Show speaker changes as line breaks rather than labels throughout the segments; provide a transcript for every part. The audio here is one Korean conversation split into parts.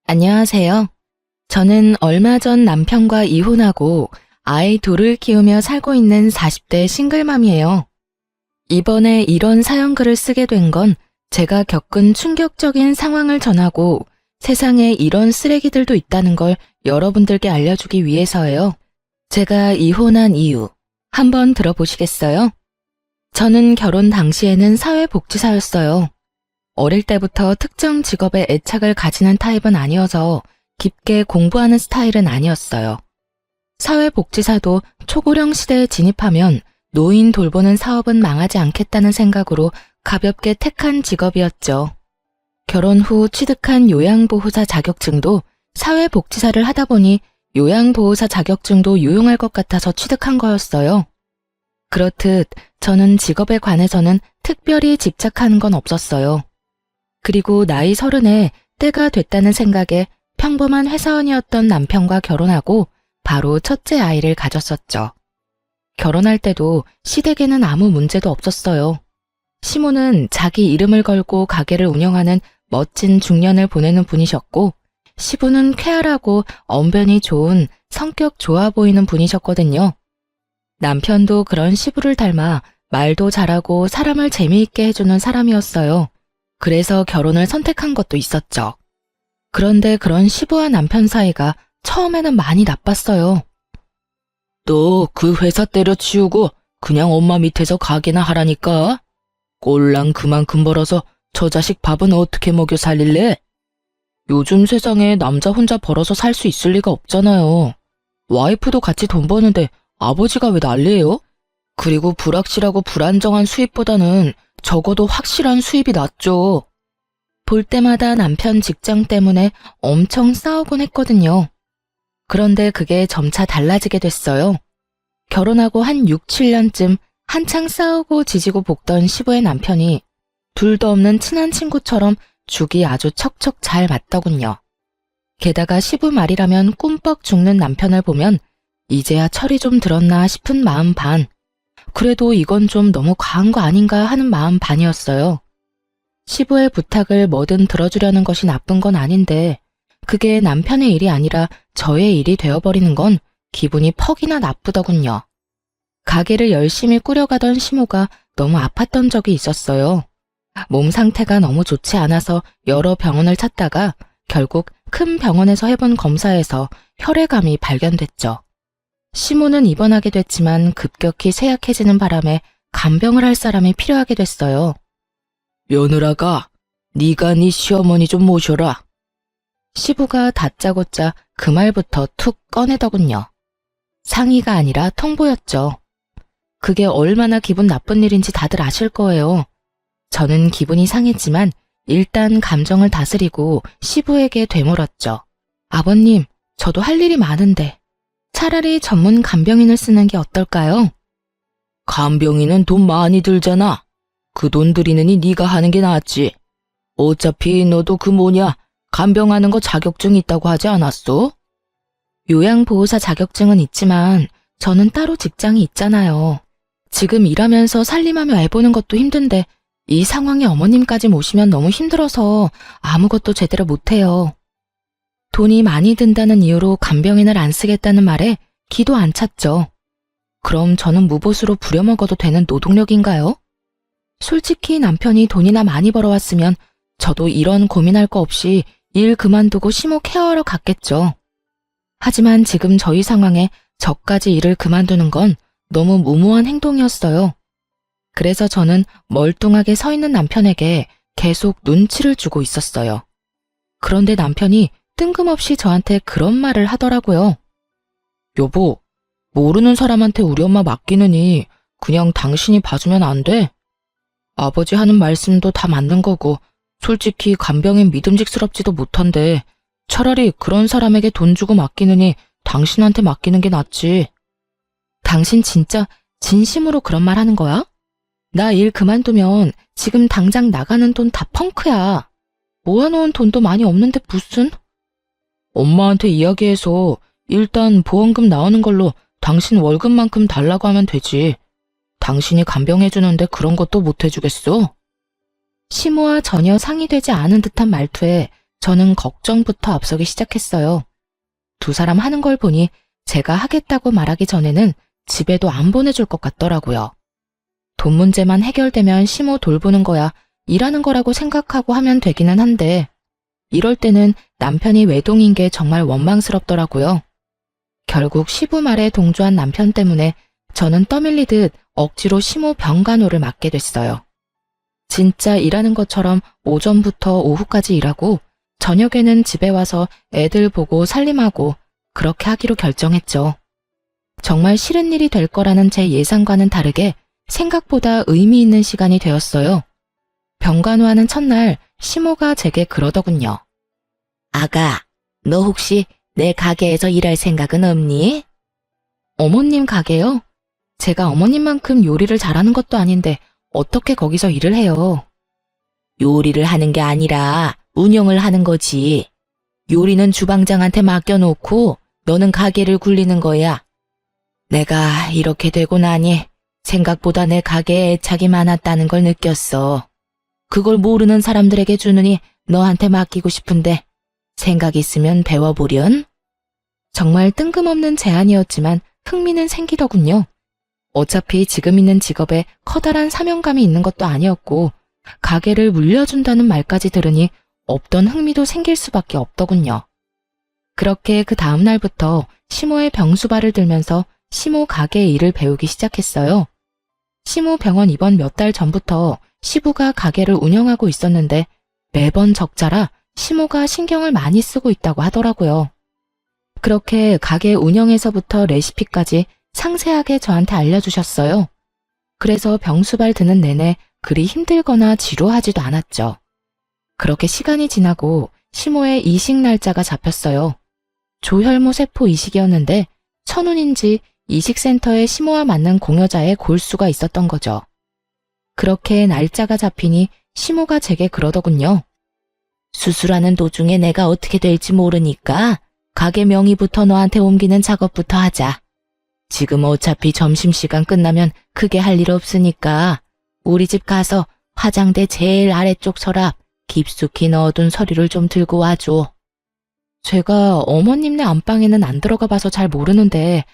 안녕하세요. 저는 얼마 전 남편과 이혼하고 아이 둘을 키우며 살고 있는 40대 싱글맘이에요. 이번에 이런 사연글을 쓰게 된 건 제가 겪은 충격적인 상황을 전하고 세상에 이런 쓰레기들도 있다는 걸 여러분들께 알려주기 위해서예요. 제가 이혼한 이유 한번 들어보시겠어요? 저는 결혼 당시에는 사회복지사였어요. 어릴 때부터 특정 직업에 애착을 가지는 타입은 아니어서 깊게 공부하는 스타일은 아니었어요. 사회복지사도 초고령 시대에 진입하면 노인 돌보는 사업은 망하지 않겠다는 생각으로 가볍게 택한 직업이었죠. 결혼 후 취득한 요양보호사 자격증도 사회복지사를 하다 보니 요양보호사 자격증도 유용할 것 같아서 취득한 거였어요. 그렇듯 저는 직업에 관해서는 특별히 집착하는 건 없었어요. 그리고 나이 30에 때가 됐다는 생각에 평범한 회사원이었던 남편과 결혼하고 바로 첫째 아이를 가졌었죠. 결혼할 때도 시댁에는 아무 문제도 없었어요. 시모는 자기 이름을 걸고 가게를 운영하는 멋진 중년을 보내는 분이셨고, 시부는 쾌활하고 언변이 좋은 성격 좋아 보이는 분이셨거든요. 남편도 그런 시부를 닮아 말도 잘하고 사람을 재미있게 해주는 사람이었어요. 그래서 결혼을 선택한 것도 있었죠. 그런데 그런 시부와 남편 사이가 처음에는 많이 나빴어요.
너 그 회사 때려치우고 그냥 엄마 밑에서 가게나 하라니까. 꼴랑 그만큼 벌어서 저 자식 밥은 어떻게 먹여 살릴래? 요즘 세상에 남자 혼자 벌어서 살 수 있을 리가 없잖아요. 와이프도 같이 돈 버는데 아버지가 왜 난리예요? 그리고 불확실하고 불안정한 수입보다는 적어도 확실한 수입이 낫죠.
볼 때마다 남편 직장 때문에 엄청 싸우곤 했거든요. 그런데 그게 점차 달라지게 됐어요. 결혼하고 한 6, 7년쯤 한창 싸우고 지지고 볶던 시부의 남편이 둘도 없는 친한 친구처럼 죽이 아주 척척 잘 맞더군요. 게다가 시부 말이라면 꿈뻑 죽는 남편을 보면 이제야 철이 좀 들었나 싶은 마음 반, 그래도 이건 좀 너무 과한 거 아닌가 하는 마음 반이었어요. 시부의 부탁을 뭐든 들어주려는 것이 나쁜 건 아닌데 그게 남편의 일이 아니라 저의 일이 되어버리는 건 기분이 퍽이나 나쁘더군요. 가게를 열심히 꾸려가던 시모가 너무 아팠던 적이 있었어요. 몸 상태가 너무 좋지 않아서 여러 병원을 찾다가 결국 큰 병원에서 해본 검사에서 혈액암이 발견됐죠. 시모는 입원하게 됐지만 급격히 쇠약해지는 바람에 간병을 할 사람이 필요하게 됐어요.
며느라가 네가 네 시어머니 좀 모셔라.
시부가 다짜고짜 그 말부터 툭 꺼내더군요. 상의가 아니라 통보였죠. 그게 얼마나 기분 나쁜 일인지 다들 아실 거예요. 저는 기분이 상했지만 일단 감정을 다스리고 시부에게 되물었죠. 아버님, 저도 할 일이 많은데 차라리 전문 간병인을 쓰는 게 어떨까요?
간병인은 돈 많이 들잖아. 그 돈 들이느니 네가 하는 게 낫지. 어차피 너도 그 뭐냐 간병하는 거 자격증 있다고 하지 않았어?
요양보호사 자격증은 있지만 저는 따로 직장이 있잖아요. 지금 일하면서 살림하며 애 보는 것도 힘든데 이 상황에 어머님까지 모시면 너무 힘들어서 아무것도 제대로 못해요. 돈이 많이 든다는 이유로 간병인을 안 쓰겠다는 말에 기도 안 찼죠. 그럼 저는 무보수로 부려먹어도 되는 노동력인가요? 솔직히 남편이 돈이나 많이 벌어왔으면 저도 이런 고민할 거 없이 일 그만두고 시모 케어하러 갔겠죠. 하지만 지금 저희 상황에 저까지 일을 그만두는 건 너무 무모한 행동이었어요. 그래서 저는 멀뚱하게 서 있는 남편에게 계속 눈치를 주고 있었어요. 그런데 남편이 뜬금없이 저한테 그런 말을 하더라고요.
여보, 모르는 사람한테 우리 엄마 맡기느니 그냥 당신이 봐주면 안 돼? 아버지 하는 말씀도 다 맞는 거고 솔직히 간병인 믿음직스럽지도 못한데 차라리 그런 사람에게 돈 주고 맡기느니 당신한테 맡기는 게 낫지.
당신 진짜 진심으로 그런 말 하는 거야? 나 일 그만두면 지금 당장 나가는 돈 다 펑크야. 모아놓은 돈도 많이 없는데 무슨?
엄마한테 이야기해서 일단 보험금 나오는 걸로 당신 월급만큼 달라고 하면 되지. 당신이 간병해주는데 그런 것도 못 해주겠어?
시모와 전혀 상의되지 않은 듯한 말투에 저는 걱정부터 앞서기 시작했어요. 두 사람 하는 걸 보니 제가 하겠다고 말하기 전에는 집에도 안 보내줄 것 같더라고요. 돈 문제만 해결되면 시모 돌보는 거야 일하는 거라고 생각하고 하면 되기는 한데 이럴 때는 남편이 외동인 게 정말 원망스럽더라고요. 결국 시부 말에 동조한 남편 때문에 저는 떠밀리듯 억지로 시모 병간호를 맡게 됐어요. 진짜 일하는 것처럼 오전부터 오후까지 일하고 저녁에는 집에 와서 애들 보고 살림하고 그렇게 하기로 결정했죠. 정말 싫은 일이 될 거라는 제 예상과는 다르게 생각보다 의미 있는 시간이 되었어요. 병간호하는 첫날 시모가 제게 그러더군요. 아가, 너 혹시 내 가게에서 일할 생각은 없니? 어머님 가게요? 제가 어머님만큼 요리를 잘하는 것도 아닌데 어떻게 거기서 일을 해요? 요리를 하는 게 아니라 운영을 하는 거지. 요리는 주방장한테 맡겨놓고 너는 가게를 굴리는 거야. 내가 이렇게 되고 나니 생각보다 내 가게에 애착이 많았다는 걸 느꼈어. 그걸 모르는 사람들에게 주느니 너한테 맡기고 싶은데 생각 있으면 배워보련? 정말 뜬금없는 제안이었지만 흥미는 생기더군요. 어차피 지금 있는 직업에 커다란 사명감이 있는 것도 아니었고 가게를 물려준다는 말까지 들으니 없던 흥미도 생길 수밖에 없더군요. 그렇게 그 다음 날부터 시모의 병수발을 들면서 시모 가게 일을 배우기 시작했어요. 시모 병원 입원 몇 달 전부터 시부가 가게를 운영하고 있었는데 매번 적자라 시모가 신경을 많이 쓰고 있다고 하더라고요. 그렇게 가게 운영에서부터 레시피까지 상세하게 저한테 알려주셨어요. 그래서 병수발 드는 내내 그리 힘들거나 지루하지도 않았죠. 그렇게 시간이 지나고 시모의 이식 날짜가 잡혔어요. 조혈모 세포 이식이었는데 천운인지 이식센터에 시모와 맞는 공여자의 골수가 있었던 거죠. 그렇게 날짜가 잡히니 시모가 제게 그러더군요. 수술하는 도중에 내가 어떻게 될지 모르니까 가게 명의부터 너한테 옮기는 작업부터 하자. 지금 어차피 점심시간 끝나면 크게 할 일 없으니까 우리 집 가서 화장대 제일 아래쪽 서랍 깊숙이 넣어둔 서류를 좀 들고 와줘. 제가 어머님네 안방에는 안 들어가 봐서 잘 모르는데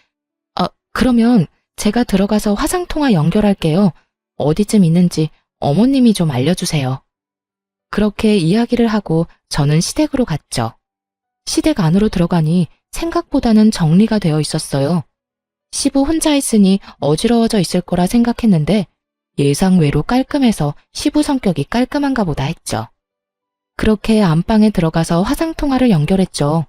그러면 제가 들어가서 화상통화 연결할게요. 어디쯤 있는지 어머님이 좀 알려주세요. 그렇게 이야기를 하고 저는 시댁으로 갔죠. 시댁 안으로 들어가니 생각보다는 정리가 되어 있었어요. 시부 혼자 있으니 어지러워져 있을 거라 생각했는데 예상외로 깔끔해서 시부 성격이 깔끔한가 보다 했죠. 그렇게 안방에 들어가서 화상통화를 연결했죠.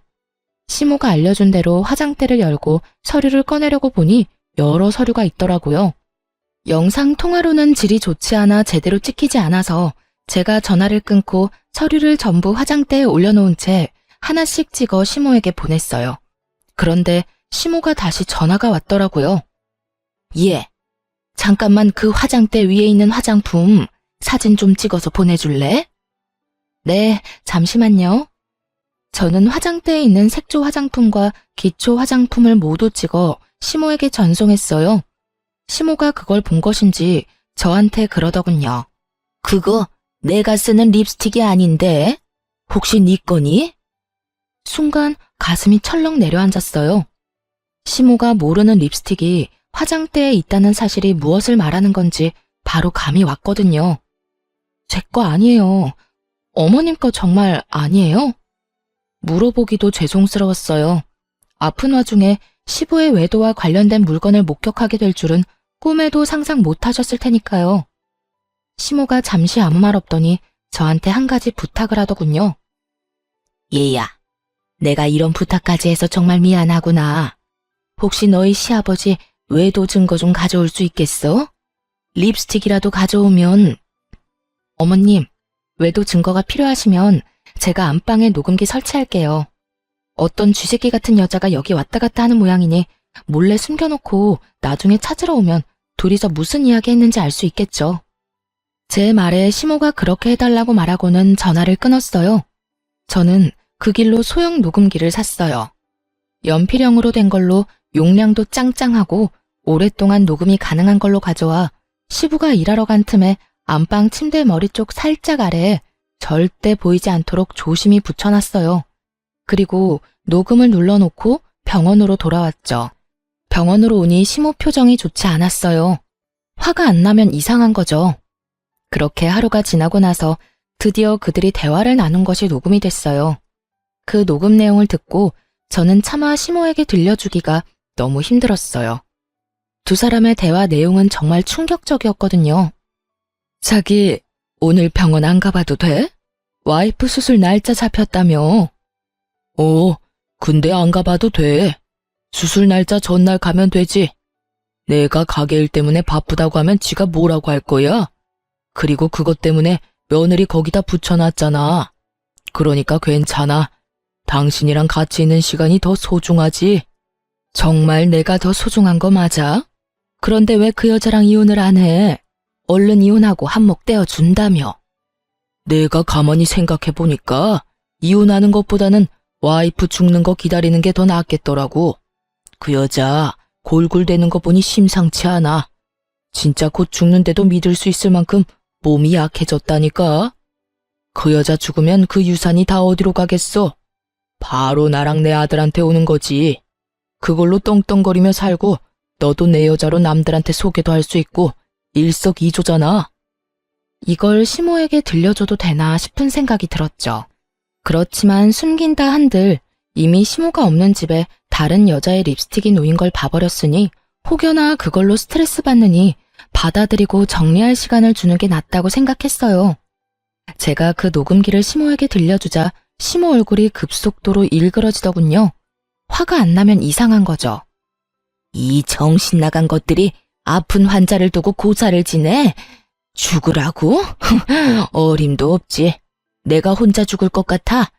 시모가 알려준 대로 화장대를 열고 서류를 꺼내려고 보니 여러 서류가 있더라고요. 영상통화로는 질이 좋지 않아 제대로 찍히지 않아서 제가 전화를 끊고 서류를 전부 화장대에 올려놓은 채 하나씩 찍어 시모에게 보냈어요. 그런데 시모가 다시 전화가 왔더라고요. 예, 잠깐만 그 화장대 위에 있는 화장품 사진 좀 찍어서 보내줄래? 네, 잠시만요. 저는 화장대에 있는 색조 화장품과 기초 화장품을 모두 찍어 시모에게 전송했어요. 시모가 그걸 본 것인지 저한테 그러더군요. 그거 내가 쓰는 립스틱이 아닌데? 혹시 네 거니? 순간 가슴이 철렁 내려앉았어요. 시모가 모르는 립스틱이 화장대에 있다는 사실이 무엇을 말하는 건지 바로 감이 왔거든요. 제 거 아니에요. 어머님 거 정말 아니에요? 물어보기도 죄송스러웠어요. 아픈 와중에 시부의 외도와 관련된 물건을 목격하게 될 줄은 꿈에도 상상 못하셨을 테니까요. 시모가 잠시 아무 말 없더니 저한테 한 가지 부탁을 하더군요. 얘야, 내가 이런 부탁까지 해서 정말 미안하구나. 혹시 너희 시아버지 외도 증거 좀 가져올 수 있겠어? 립스틱이라도 가져오면. 어머님, 외도 증거가 필요하시면 제가 안방에 녹음기 설치할게요. 어떤 쥐새끼 같은 여자가 여기 왔다 갔다 하는 모양이니 몰래 숨겨놓고 나중에 찾으러 오면 둘이서 무슨 이야기 했는지 알 수 있겠죠. 제 말에 시모가 그렇게 해달라고 말하고는 전화를 끊었어요. 저는 그 길로 소형 녹음기를 샀어요. 연필형으로 된 걸로 용량도 짱짱하고 오랫동안 녹음이 가능한 걸로 가져와 시부가 일하러 간 틈에 안방 침대 머리 쪽 살짝 아래에 절대 보이지 않도록 조심히 붙여놨어요. 그리고 녹음을 눌러놓고 병원으로 돌아왔죠. 병원으로 오니 시모 표정이 좋지 않았어요. 화가 안 나면 이상한 거죠. 그렇게 하루가 지나고 나서 드디어 그들이 대화를 나눈 것이 녹음이 됐어요. 그 녹음 내용을 듣고 저는 차마 시모에게 들려주기가 너무 힘들었어요. 두 사람의 대화 내용은 정말 충격적이었거든요. 자기, 오늘 병원 안 가봐도 돼? 와이프 수술 날짜 잡혔다며.
근데 안 가봐도 돼. 수술 날짜 전날 가면 되지. 내가 가게 일 때문에 바쁘다고 하면 지가 뭐라고 할 거야? 그리고 그것 때문에 며느리 거기다 붙여놨잖아. 그러니까 괜찮아. 당신이랑 같이 있는 시간이 더 소중하지.
정말 내가 더 소중한 거 맞아? 그런데 왜 그 여자랑 이혼을 안 해? 얼른 이혼하고 한몫 떼어준다며.
내가 가만히 생각해보니까 이혼하는 것보다는 와이프 죽는 거 기다리는 게 더 낫겠더라고. 그 여자 골골대는 거 보니 심상치 않아. 진짜 곧 죽는데도 믿을 수 있을 만큼 몸이 약해졌다니까. 그 여자 죽으면 그 유산이 다 어디로 가겠어? 바로 나랑 내 아들한테 오는 거지. 그걸로 떵떵거리며 살고 너도 내 여자로 남들한테 소개도 할 수 있고 일석이조잖아.
이걸 시모에게 들려줘도 되나 싶은 생각이 들었죠. 그렇지만 숨긴다 한들 이미 시모가 없는 집에 다른 여자의 립스틱이 놓인 걸 봐버렸으니 혹여나 그걸로 스트레스 받느니 받아들이고 정리할 시간을 주는 게 낫다고 생각했어요. 제가 그 녹음기를 시모에게 들려주자 시모 얼굴이 급속도로 일그러지더군요. 화가 안 나면 이상한 거죠. 이 정신 나간 것들이 아픈 환자를 두고 고사를 지내? 죽으라고? 어림도 없지. 내가 혼자 죽을 것 같아.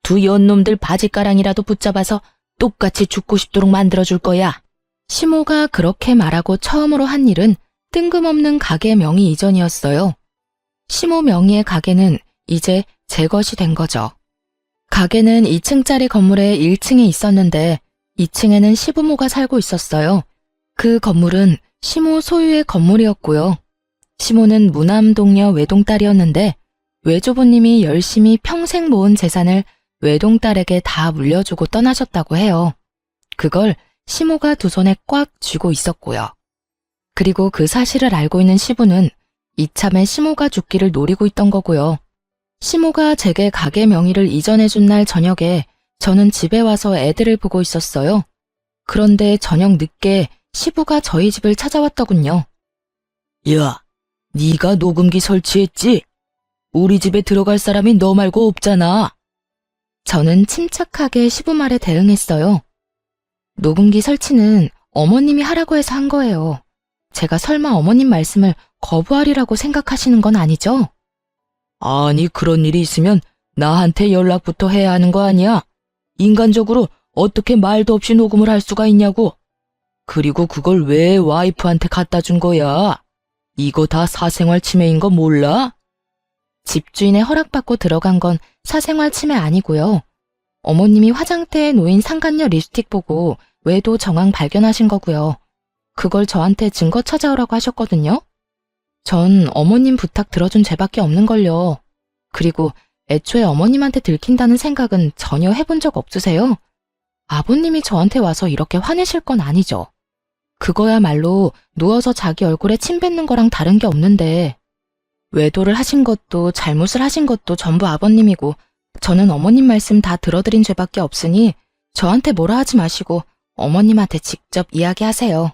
두 연놈들 바지가랑이라도 붙잡아서 똑같이 죽고 싶도록 만들어줄 거야. 시모가 그렇게 말하고 처음으로 한 일은 뜬금없는 가게 명의 이전이었어요. 시모 명의의 가게는 이제 제 것이 된 거죠. 가게는 2층짜리 건물의 1층에 있었는데 2층에는 시부모가 살고 있었어요. 그 건물은 시모 소유의 건물이었고요. 시모는 무남동녀 외동딸이었는데 외조부님이 열심히 평생 모은 재산을 외동딸에게 다 물려주고 떠나셨다고 해요. 그걸 시모가 두 손에 꽉 쥐고 있었고요. 그리고 그 사실을 알고 있는 시부는 이참에 시모가 죽기를 노리고 있던 거고요. 시모가 제게 가게 명의를 이전해준 날 저녁에 저는 집에 와서 애들을 보고 있었어요. 그런데 저녁 늦게 시부가 저희 집을 찾아왔더군요.
야, 네가 녹음기 설치했지? 우리 집에 들어갈 사람이 너 말고 없잖아.
저는 침착하게 시부 말에 대응했어요. 녹음기 설치는 어머님이 하라고 해서 한 거예요. 제가 설마 어머님 말씀을 거부하리라고 생각하시는 건 아니죠?
아니, 그런 일이 있으면 나한테 연락부터 해야 하는 거 아니야? 인간적으로 어떻게 말도 없이 녹음을 할 수가 있냐고. 그리고 그걸 왜 와이프한테 갖다 준 거야? 이거 다 사생활 침해인 거 몰라?
집주인의 허락받고 들어간 건 사생활 침해 아니고요. 어머님이 화장대에 놓인 상간녀 립스틱 보고 외도 정황 발견하신 거고요. 그걸 저한테 증거 찾아오라고 하셨거든요. 전 어머님 부탁 들어준 죄밖에 없는걸요. 그리고 애초에 어머님한테 들킨다는 생각은 전혀 해본 적 없으세요? 아버님이 저한테 와서 이렇게 화내실 건 아니죠. 그거야말로 누워서 자기 얼굴에 침 뱉는 거랑 다른 게 없는데 외도를 하신 것도 잘못을 하신 것도 전부 아버님이고 저는 어머님 말씀 다 들어드린 죄밖에 없으니 저한테 뭐라 하지 마시고 어머님한테 직접 이야기하세요.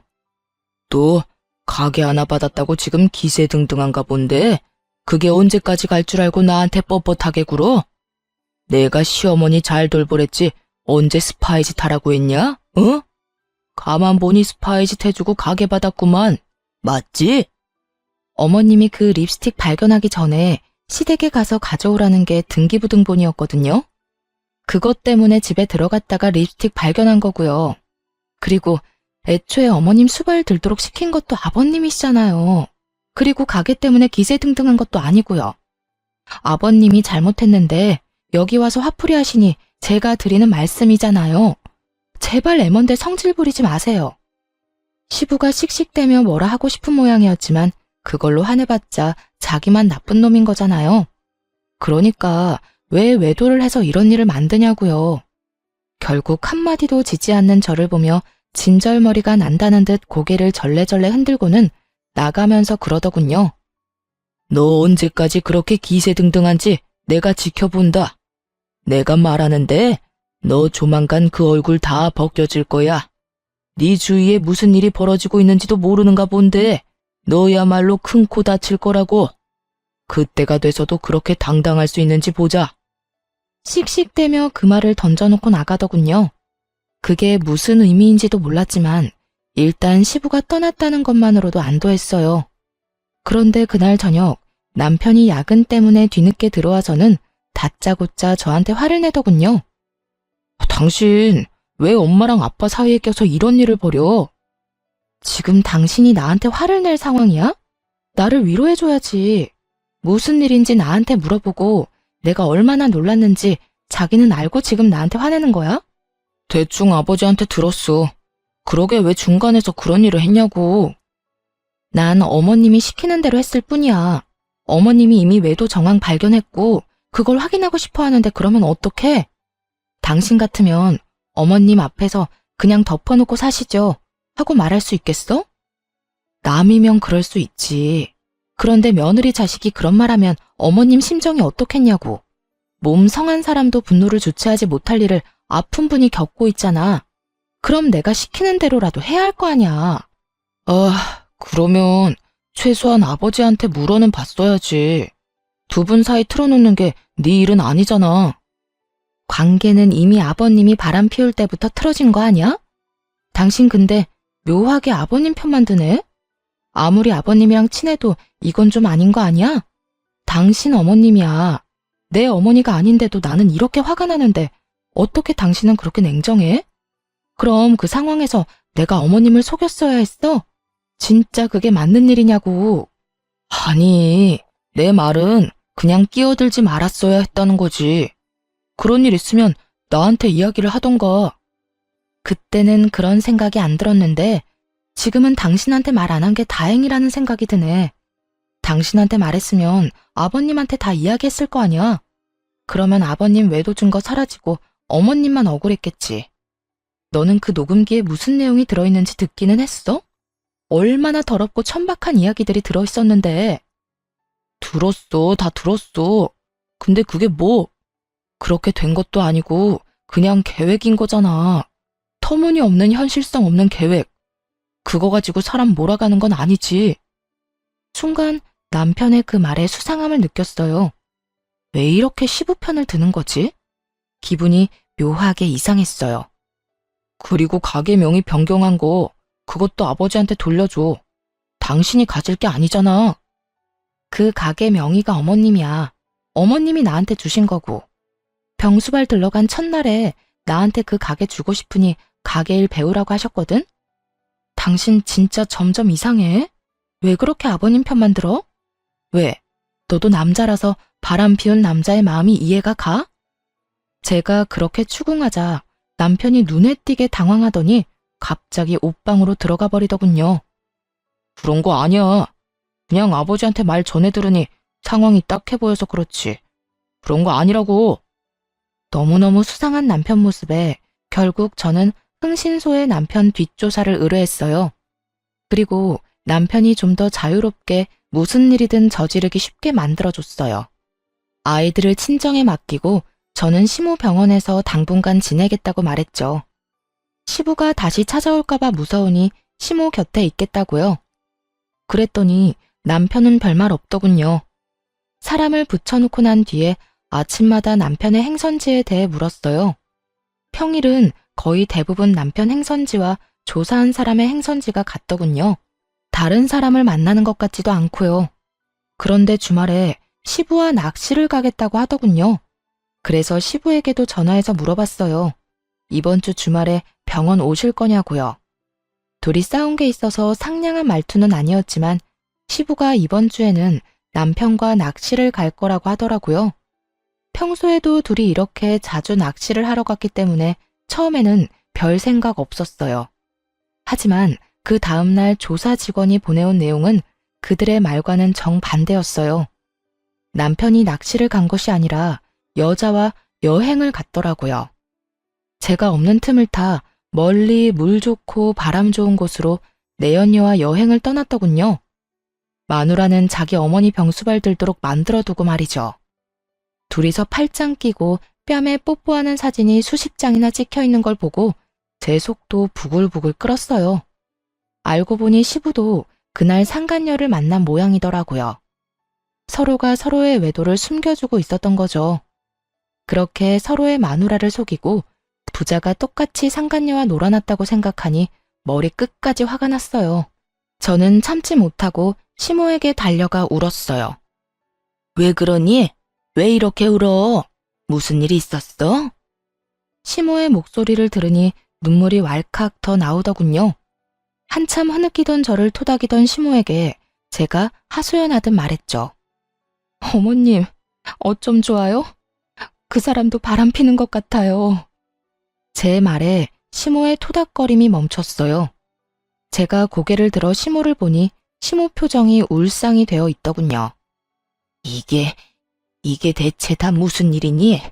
또 가게 하나 받았다고 지금 기세등등한가 본데 그게 언제까지 갈 줄 알고 나한테 뻣뻣하게 굴어? 내가 시어머니 잘 돌보랬지 언제 스파이짓 하라고 했냐? 어? 가만 보니 스파이짓 해주고 가게 받았구만. 맞지?
어머님이 그 립스틱 발견하기 전에 시댁에 가서 가져오라는 게 등기부등본이었거든요. 그것 때문에 집에 들어갔다가 립스틱 발견한 거고요. 그리고 애초에 어머님 수발 들도록 시킨 것도 아버님이시잖아요. 그리고 가게 때문에 기세등등한 것도 아니고요. 아버님이 잘못했는데 여기 와서 화풀이 하시니 제가 드리는 말씀이잖아요. 제발 애먼데 성질 부리지 마세요. 시부가 씩씩대며 뭐라 하고 싶은 모양이었지만 그걸로 화내봤자 자기만 나쁜 놈인 거잖아요. 그러니까 왜 외도를 해서 이런 일을 만드냐고요. 결국 한마디도 짓지 않는 저를 보며 진절머리가 난다는 듯 고개를 절레절레 흔들고는 나가면서 그러더군요.
너 언제까지 그렇게 기세등등한지 내가 지켜본다. 내가 말하는데 너 조만간 그 얼굴 다 벗겨질 거야. 네 주위에 무슨 일이 벌어지고 있는지도 모르는가 본데 너야말로 큰 코 다칠 거라고. 그때가 돼서도 그렇게 당당할 수 있는지 보자.
씩씩대며 그 말을 던져놓고 나가더군요. 그게 무슨 의미인지도 몰랐지만 일단 시부가 떠났다는 것만으로도 안도했어요. 그런데 그날 저녁 남편이 야근 때문에 뒤늦게 들어와서는 다짜고짜 저한테 화를 내더군요.
당신 왜 엄마랑 아빠 사이에 껴서 이런 일을 벌여?
지금 당신이 나한테 화를 낼 상황이야? 나를 위로해줘야지. 무슨 일인지 나한테 물어보고 내가 얼마나 놀랐는지 자기는 알고 지금 나한테 화내는 거야?
대충 아버지한테 들었어. 그러게 왜 중간에서 그런 일을 했냐고.
난 어머님이 시키는 대로 했을 뿐이야. 어머님이 이미 외도 정황 발견했고 그걸 확인하고 싶어 하는데 그러면 어떡해? 당신 같으면 어머님 앞에서 그냥 덮어놓고 사시죠 하고 말할 수 있겠어? 남이면 그럴 수 있지. 그런데 며느리 자식이 그런 말하면 어머님 심정이 어떻겠냐고. 몸 성한 사람도 분노를 주체하지 못할 일을 아픈 분이 겪고 있잖아. 그럼 내가 시키는 대로라도 해야 할 거 아니야.
그러면 최소한 아버지한테 물어는 봤어야지. 두 분 사이 틀어놓는 게 네 일은 아니잖아.
관계는 이미 아버님이 바람 피울 때부터 틀어진 거 아니야? 당신 근데 묘하게 아버님 편만 드네? 아무리 아버님이랑 친해도 이건 좀 아닌 거 아니야? 당신 어머님이야. 내 어머니가 아닌데도 나는 이렇게 화가 나는데 어떻게 당신은 그렇게 냉정해? 그럼 그 상황에서 내가 어머님을 속였어야 했어? 진짜 그게 맞는 일이냐고.
아니, 내 말은 그냥 끼어들지 말았어야 했다는 거지. 그런 일 있으면 나한테 이야기를 하던가.
그때는 그런 생각이 안 들었는데 지금은 당신한테 말 안 한 게 다행이라는 생각이 드네. 당신한테 말했으면 아버님한테 다 이야기했을 거 아니야. 그러면 아버님 외도 증거 사라지고 어머님만 억울했겠지. 너는 그 녹음기에 무슨 내용이 들어있는지 듣기는 했어? 얼마나 더럽고 천박한 이야기들이 들어있었는데.
들었어, 다 들었어. 근데 그게 뭐? 그렇게 된 것도 아니고 그냥 계획인 거잖아. 터무니없는 현실성 없는 계획. 그거 가지고 사람 몰아가는 건 아니지.
순간 남편의 그 말에 수상함을 느꼈어요. 왜 이렇게 시부 편을 드는 거지? 기분이 묘하게 이상했어요.
그리고 가게 명의 변경한 거 그것도 아버지한테 돌려줘. 당신이 가질 게 아니잖아.
그 가게 명의가 어머님이야. 어머님이 나한테 주신 거고. 병수발 들러간 첫날에 나한테 그 가게 주고 싶으니 가게 일 배우라고 하셨거든? 당신 진짜 점점 이상해. 왜 그렇게 아버님 편만 들어? 왜? 너도 남자라서 바람 피운 남자의 마음이 이해가 가? 제가 그렇게 추궁하자 남편이 눈에 띄게 당황하더니 갑자기 옷방으로 들어가 버리더군요.
그런 거 아니야. 그냥 아버지한테 말 전해 들으니 상황이 딱해 보여서 그렇지. 그런 거 아니라고.
너무너무 수상한 남편 모습에 결국 저는 흥신소에 남편 뒷조사를 의뢰했어요. 그리고 남편이 좀 더 자유롭게 무슨 일이든 저지르기 쉽게 만들어줬어요. 아이들을 친정에 맡기고 저는 시무병원에서 당분간 지내겠다고 말했죠. 시부가 다시 찾아올까봐 무서우니 시모 곁에 있겠다고요. 그랬더니 남편은 별말 없더군요. 사람을 붙여놓고 난 뒤에 아침마다 남편의 행선지에 대해 물었어요. 평일은 거의 대부분 남편 행선지와 조사한 사람의 행선지가 같더군요. 다른 사람을 만나는 것 같지도 않고요. 그런데 주말에 시부와 낚시를 가겠다고 하더군요. 그래서 시부에게도 전화해서 물어봤어요. 이번 주 주말에 병원 오실 거냐고요. 둘이 싸운 게 있어서 상냥한 말투는 아니었지만 시부가 이번 주에는 남편과 낚시를 갈 거라고 하더라고요. 평소에도 둘이 이렇게 자주 낚시를 하러 갔기 때문에 처음에는 별 생각 없었어요. 하지만 그 다음날 조사 직원이 보내온 내용은 그들의 말과는 정반대였어요. 남편이 낚시를 간 것이 아니라 여자와 여행을 갔더라고요. 제가 없는 틈을 타 멀리 물 좋고 바람 좋은 곳으로 내연녀와 여행을 떠났더군요. 마누라는 자기 어머니 병수발 들도록 만들어두고 말이죠. 둘이서 팔짱 끼고 뺨에 뽀뽀하는 사진이 수십 장이나 찍혀 있는 걸 보고 제 속도 부글부글 끓었어요. 알고 보니 시부도 그날 상간녀를 만난 모양이더라고요. 서로가 서로의 외도를 숨겨주고 있었던 거죠. 그렇게 서로의 마누라를 속이고 부자가 똑같이 상간녀와 놀아났다고 생각하니 머리 끝까지 화가 났어요. 저는 참지 못하고 시모에게 달려가 울었어요.
왜 그러니? 왜 이렇게 울어? 무슨 일이 있었어?
시모의 목소리를 들으니 눈물이 왈칵 더 나오더군요. 한참 흐느끼던 저를 토닥이던 시모에게 제가 하소연하듯 말했죠. 어머님, 어쩜 좋아요? 그 사람도 바람 피는 것 같아요. 제 말에 시모의 토닥거림이 멈췄어요. 제가 고개를 들어 시모를 보니 시모 표정이 울상이 되어 있더군요.
이게 대체 다 무슨 일이니?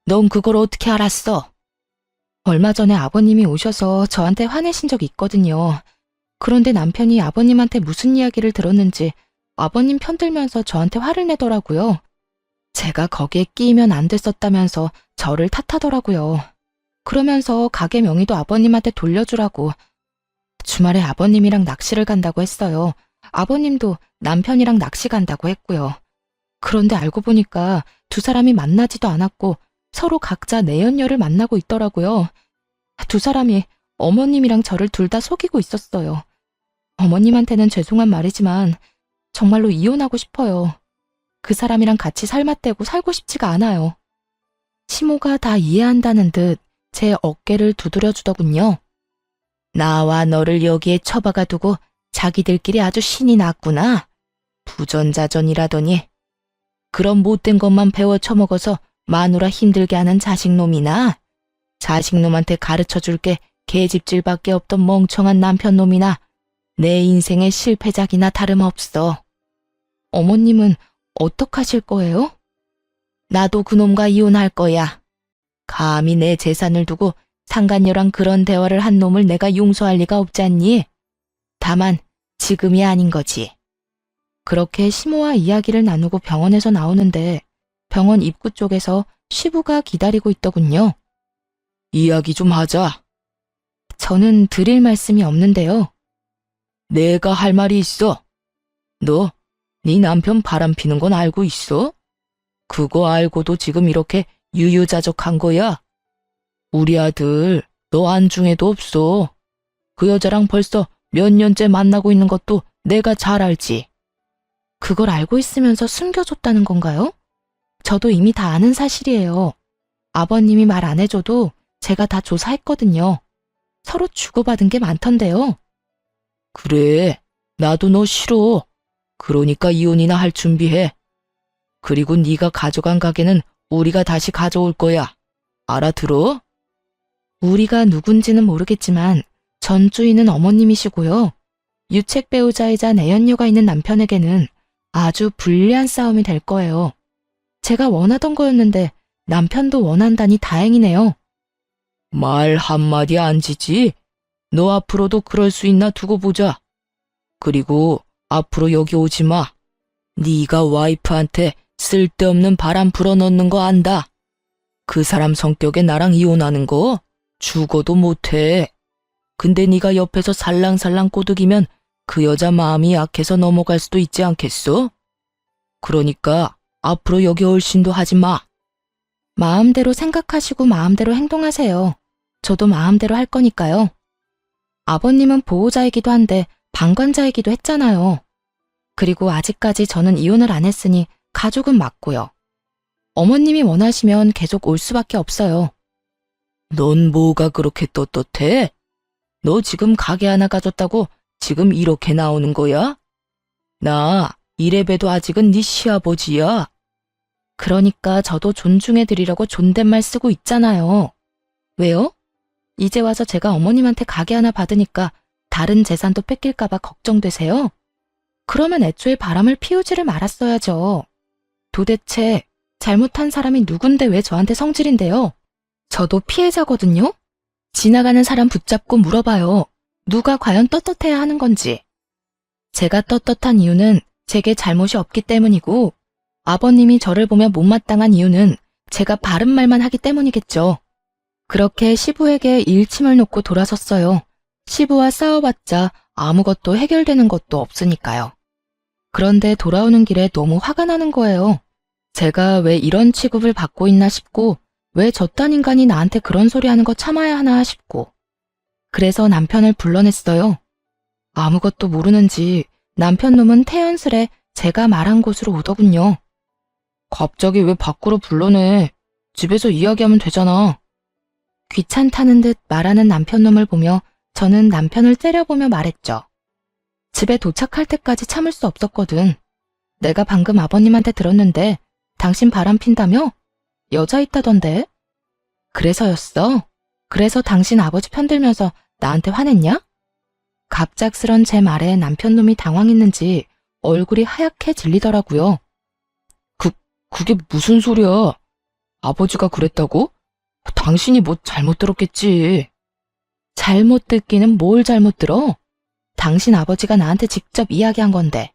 넌 그걸 어떻게 알았어?
얼마 전에 아버님이 오셔서 저한테 화내신 적이 있거든요. 그런데 남편이 아버님한테 무슨 이야기를 들었는지 아버님 편들면서 저한테 화를 내더라고요. 제가 거기에 끼이면 안 됐었다면서 저를 탓하더라고요. 그러면서 가게 명의도 아버님한테 돌려주라고. 주말에 아버님이랑 낚시를 간다고 했어요. 아버님도 남편이랑 낚시 간다고 했고요. 그런데 알고 보니까 두 사람이 만나지도 않았고 서로 각자 내연녀를 만나고 있더라고요. 두 사람이 어머님이랑 저를 둘 다 속이고 있었어요. 어머님한테는 죄송한 말이지만 정말로 이혼하고 싶어요. 그 사람이랑 같이 살맛대고 살고 싶지가 않아요. 시모가 다 이해한다는 듯 제 어깨를 두드려 주더군요.
나와 너를 여기에 처박아 두고 자기들끼리 아주 신이 났구나. 부전자전이라더니. 그런 못된 것만 배워 처먹어서 마누라 힘들게 하는 자식놈이나 자식놈한테 가르쳐줄 게 계집질밖에 없던 멍청한 남편놈이나 내 인생의 실패작이나 다름없어.
어머님은 어떡하실 거예요?
나도 그놈과 이혼할 거야. 감히 내 재산을 두고 상간녀랑 그런 대화를 한 놈을 내가 용서할 리가 없잖니. 다만 지금이 아닌 거지.
그렇게 시모와 이야기를 나누고 병원에서 나오는데 병원 입구 쪽에서 시부가 기다리고 있더군요.
이야기 좀 하자.
저는 드릴 말씀이 없는데요.
내가 할 말이 있어. 너, 네 남편 바람 피는 건 알고 있어? 그거 알고도 지금 이렇게 유유자적한 거야. 우리 아들, 너 안중에도 없어. 그 여자랑 벌써 몇 년째 만나고 있는 것도 내가 잘 알지.
그걸 알고 있으면서 숨겨줬다는 건가요? 저도 이미 다 아는 사실이에요. 아버님이 말 안 해줘도 제가 다 조사했거든요. 서로 주고받은 게 많던데요.
그래, 나도 너 싫어. 그러니까 이혼이나 할 준비해. 그리고 네가 가져간 가게는 우리가 다시 가져올 거야. 알아들어?
우리가 누군지는 모르겠지만 전 주인은 어머님이시고요. 유책 배우자이자 내연녀가 있는 남편에게는 아주 불리한 싸움이 될 거예요. 제가 원하던 거였는데 남편도 원한다니 다행이네요.
말 한마디 안 지지? 너 앞으로도 그럴 수 있나 두고 보자. 그리고 앞으로 여기 오지 마. 네가 와이프한테 쓸데없는 바람 불어넣는 거 안다. 그 사람 성격에 나랑 이혼하는 거 죽어도 못해. 근데 네가 옆에서 살랑살랑 꼬드기면 그 여자 마음이 약해서 넘어갈 수도 있지 않겠어? 그러니까 앞으로 여기 얼씬도 하지 마.
마음대로 생각하시고 마음대로 행동하세요. 저도 마음대로 할 거니까요. 아버님은 보호자이기도 한데 방관자이기도 했잖아요. 그리고 아직까지 저는 이혼을 안 했으니 가족은 맞고요. 어머님이 원하시면 계속 올 수밖에 없어요.
넌 뭐가 그렇게 떳떳해? 너 지금 가게 하나 가졌다고 지금 이렇게 나오는 거야? 나 이래봬도 아직은 네 시아버지야.
그러니까 저도 존중해드리려고 존댓말 쓰고 있잖아요. 왜요? 이제 와서 제가 어머님한테 가게 하나 받으니까 다른 재산도 뺏길까봐 걱정되세요? 그러면 애초에 바람을 피우지를 말았어야죠. 도대체 잘못한 사람이 누군데 왜 저한테 성질인데요? 저도 피해자거든요? 지나가는 사람 붙잡고 물어봐요. 누가 과연 떳떳해야 하는 건지. 제가 떳떳한 이유는 제게 잘못이 없기 때문이고, 아버님이 저를 보며 못마땅한 이유는 제가 바른 말만 하기 때문이겠죠. 그렇게 시부에게 일침을 놓고 돌아섰어요. 시부와 싸워봤자 아무것도 해결되는 것도 없으니까요. 그런데 돌아오는 길에 너무 화가 나는 거예요. 제가 왜 이런 취급을 받고 있나 싶고, 왜 저딴 인간이 나한테 그런 소리 하는 거 참아야 하나 싶고. 그래서 남편을 불러냈어요. 아무것도 모르는지 남편 놈은 태연스레 제가 말한 곳으로 오더군요. 갑자기 왜 밖으로 불러내? 집에서 이야기하면 되잖아. 귀찮다는 듯 말하는 남편 놈을 보며 저는 남편을 째려보며 말했죠. 집에 도착할 때까지 참을 수 없었거든. 내가 방금 아버님한테 들었는데 당신 바람 핀다며? 여자 있다던데? 그래서였어? 그래서 당신 아버지 편들면서 나한테 화냈냐? 갑작스런 제 말에 남편 놈이 당황했는지 얼굴이 하얗게 질리더라고요. 그게 무슨 소리야? 아버지가 그랬다고? 당신이 뭐 잘못 들었겠지. 잘못 듣기는 뭘 잘못 들어? 당신 아버지가 나한테 직접 이야기한 건데.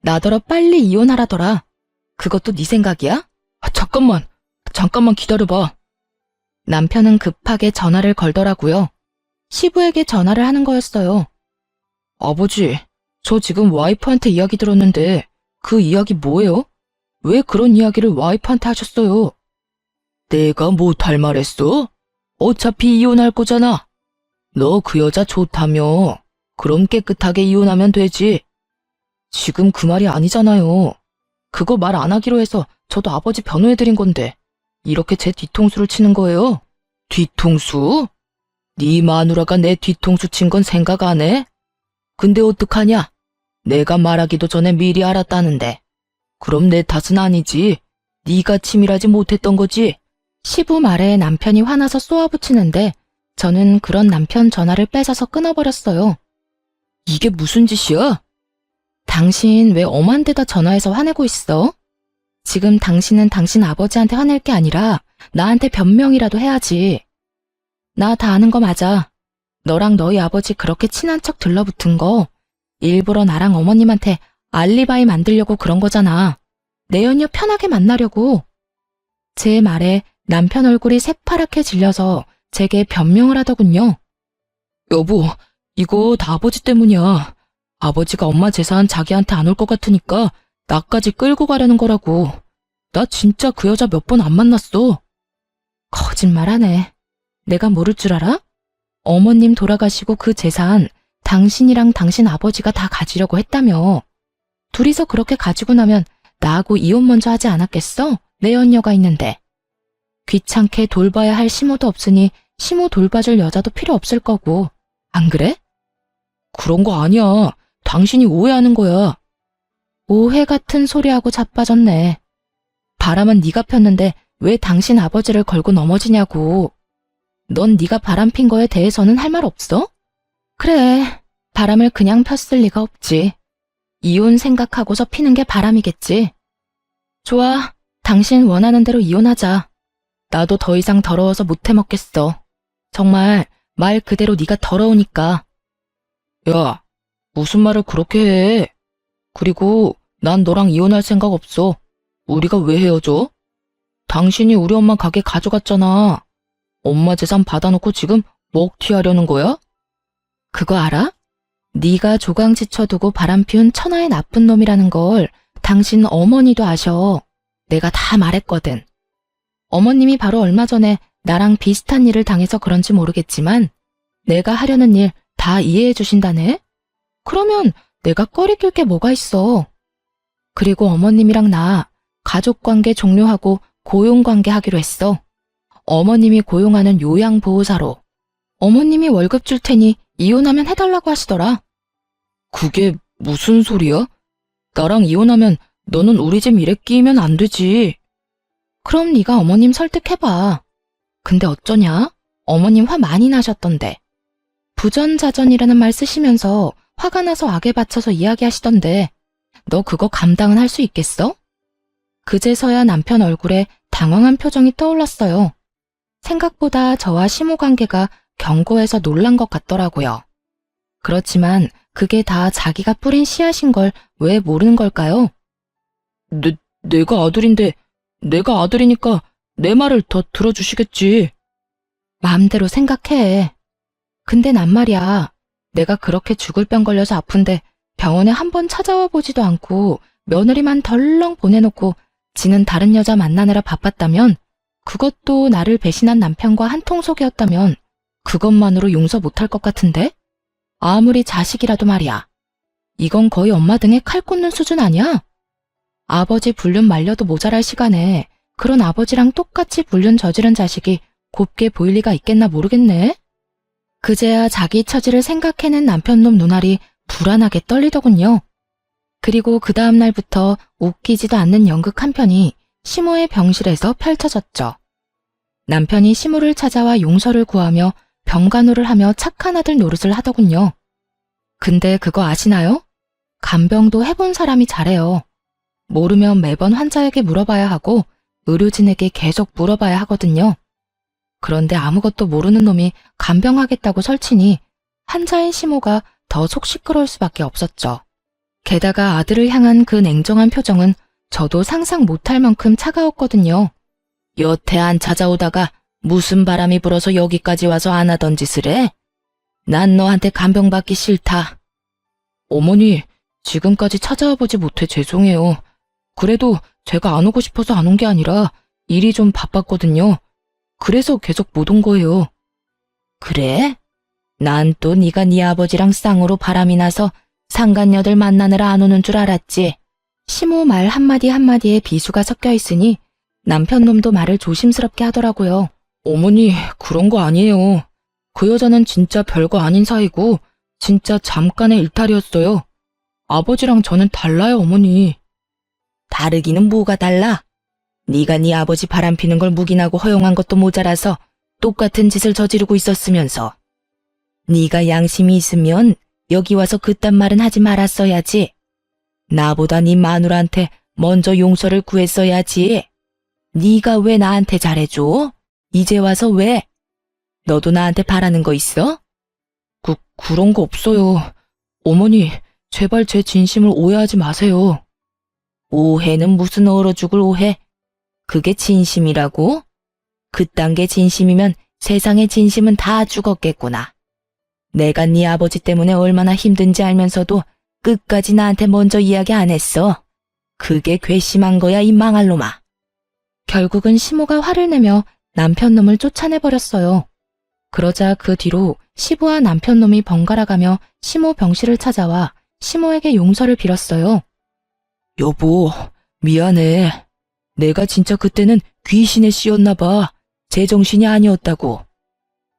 나더러 빨리 이혼하라더라. 그것도 네 생각이야? 잠깐만 기다려봐. 남편은 급하게 전화를 걸더라고요. 시부에게 전화를 하는 거였어요. 아버지, 저 지금 와이프한테 이야기 들었는데 그 이야기 뭐예요? 왜 그런 이야기를 와이프한테 하셨어요? 내가 뭐 할 말했어? 어차피 이혼할 거잖아. 너 그 여자 좋다며. 그럼 깨끗하게 이혼하면 되지. 지금 그 말이 아니잖아요. 그거 말 안 하기로 해서 저도 아버지 변호해드린 건데 이렇게 제 뒤통수를 치는 거예요? 뒤통수? 네 마누라가 내 뒤통수 친 건 생각 안 해? 근데 어떡하냐? 내가 말하기도 전에 미리 알았다는데. 그럼 내 탓은 아니지. 네가 치밀하지 못했던 거지. 시부 말에 남편이 화나서 쏘아붙이는데 저는 그런 남편 전화를 뺏어서 끊어버렸어요. 이게 무슨 짓이야? 당신 왜 엄한 데다 전화해서 화내고 있어? 지금 당신은 당신 아버지한테 화낼 게 아니라 나한테 변명이라도 해야지. 나 다 아는 거 맞아. 너랑 너희 아버지 그렇게 친한 척 들러붙은 거 일부러 나랑 어머님한테 알리바이 만들려고 그런 거잖아. 내 연녀 편하게 만나려고. 제 말에 남편 얼굴이 새파랗게 질려서 제게 변명을 하더군요. 여보, 이거 다 아버지 때문이야. 아버지가 엄마 재산 자기한테 안 올 것 같으니까 나까지 끌고 가려는 거라고. 나 진짜 그 여자 몇 번 안 만났어. 거짓말하네. 내가 모를 줄 알아? 어머님 돌아가시고 그 재산 당신이랑 당신 아버지가 다 가지려고 했다며. 둘이서 그렇게 가지고 나면 나하고 이혼 먼저 하지 않았겠어? 내 연녀가 있는데. 귀찮게 돌봐야 할 시모도 없으니 시모 돌봐줄 여자도 필요 없을 거고. 안 그래? 그런 거 아니야. 당신이 오해하는 거야. 오해 같은 소리하고 자빠졌네. 바람은 네가 폈는데 왜 당신 아버지를 걸고 넘어지냐고. 넌 네가 바람 핀 거에 대해서는 할 말 없어? 그래, 바람을 그냥 폈을 리가 없지. 이혼 생각하고서 피는 게 바람이겠지. 좋아, 당신 원하는 대로 이혼하자. 나도 더 이상 더러워서 못 해먹겠어. 정말 말 그대로 네가 더러우니까. 야, 무슨 말을 그렇게 해. 그리고 난 너랑 이혼할 생각 없어. 우리가 왜 헤어져? 당신이 우리 엄마 가게 가져갔잖아. 엄마 재산 받아놓고 지금 먹튀하려는 거야? 그거 알아? 네가 조강지쳐 두고 바람 피운 천하의 나쁜 놈이라는 걸 당신 어머니도 아셔. 내가 다 말했거든. 어머님이 바로 얼마 전에 나랑 비슷한 일을 당해서 그런지 모르겠지만 내가 하려는 일 다 이해해 주신다네? 그러면 내가 꺼리낄 게 뭐가 있어. 그리고 어머님이랑 나 가족관계 종료하고 고용관계 하기로 했어. 어머님이 고용하는 요양보호사로. 어머님이 월급 줄 테니 이혼하면 해달라고 하시더라. 그게 무슨 소리야? 나랑 이혼하면 너는 우리 집 일에 끼면 안 되지. 그럼 네가 어머님 설득해봐. 근데 어쩌냐? 어머님 화 많이 나셨던데. 부전자전이라는 말 쓰시면서 화가 나서 악에 받쳐서 이야기하시던데 너 그거 감당은 할 수 있겠어? 그제서야 남편 얼굴에 당황한 표정이 떠올랐어요. 생각보다 저와 시모 관계가 견고해서 놀란 것 같더라고요. 그렇지만 그게 다 자기가 뿌린 씨앗인 걸 왜 모르는 걸까요?
내가 아들인데, 내가 아들이니까 내 말을 더 들어주시겠지.
마음대로 생각해. 근데 난 말이야. 내가 그렇게 죽을 병 걸려서 아픈데 병원에 한 번 찾아와 보지도 않고 며느리만 덜렁 보내놓고 지는 다른 여자 만나느라 바빴다면, 그것도 나를 배신한 남편과 한통속이었다면 그것만으로 용서 못할 것 같은데? 아무리 자식이라도 말이야. 이건 거의 엄마 등에 칼 꽂는 수준 아니야? 아버지 불륜 말려도 모자랄 시간에 그런 아버지랑 똑같이 불륜 저지른 자식이 곱게 보일 리가 있겠나 모르겠네. 그제야 자기 처지를 생각해낸 남편놈 눈알이 불안하게 떨리더군요. 그리고 그 다음 날부터 웃기지도 않는 연극 한 편이 시모의 병실에서 펼쳐졌죠. 남편이 시모를 찾아와 용서를 구하며 병간호를 하며 착한 아들 노릇을 하더군요. 근데 그거 아시나요? 간병도 해본 사람이 잘해요. 모르면 매번 환자에게 물어봐야 하고 의료진에게 계속 물어봐야 하거든요. 그런데 아무것도 모르는 놈이 간병하겠다고 설치니 환자인 시모가 더 속 시끄러울 수밖에 없었죠. 게다가 아들을 향한 그 냉정한 표정은 저도 상상 못할 만큼 차가웠거든요.
여태 안 찾아오다가 무슨 바람이 불어서 여기까지 와서 안 하던 짓을 해? 난 너한테 간병받기 싫다. 어머니, 지금까지 찾아와 보지 못해 죄송해요. 그래도 제가 안 오고 싶어서 안 온 게 아니라 일이 좀 바빴거든요. 그래서 계속 못 온 거예요. 그래? 난 또 네가 네 아버지랑 쌍으로 바람이 나서 상간녀들 만나느라 안 오는 줄 알았지.
시모 말 한마디 한마디에 비수가 섞여 있으니 남편 놈도 말을 조심스럽게 하더라고요.
어머니, 그런 거 아니에요. 그 여자는 진짜 별거 아닌 사이고 진짜 잠깐의 일탈이었어요. 아버지랑 저는 달라요, 어머니. 다르기는 뭐가 달라? 네가 네 아버지 바람피는 걸 묵인하고 허용한 것도 모자라서 똑같은 짓을 저지르고 있었으면서. 네가 양심이 있으면 여기 와서 그딴 말은 하지 말았어야지. 나보다 네 마누라한테 먼저 용서를 구했어야지. 네가 왜 나한테 잘해줘? 이제 와서 왜? 너도 나한테 바라는 거 있어? 그런 거 없어요. 어머니, 제발 제 진심을 오해하지 마세요. 오해는 무슨 얼어 죽을 오해? 그게 진심이라고? 그딴 게 진심이면 세상의 진심은 다 죽었겠구나. 내가 네 아버지 때문에 얼마나 힘든지 알면서도 끝까지 나한테 먼저 이야기 안 했어. 그게 괘씸한 거야, 이 망할 놈아.
결국은 시모가 화를 내며 남편 놈을 쫓아내버렸어요. 그러자 그 뒤로 시부와 남편 놈이 번갈아가며 시모 병실을 찾아와 시모에게 용서를 빌었어요.
여보, 미안해. 내가 진짜 그때는 귀신에 씌였나 봐. 제정신이 아니었다고.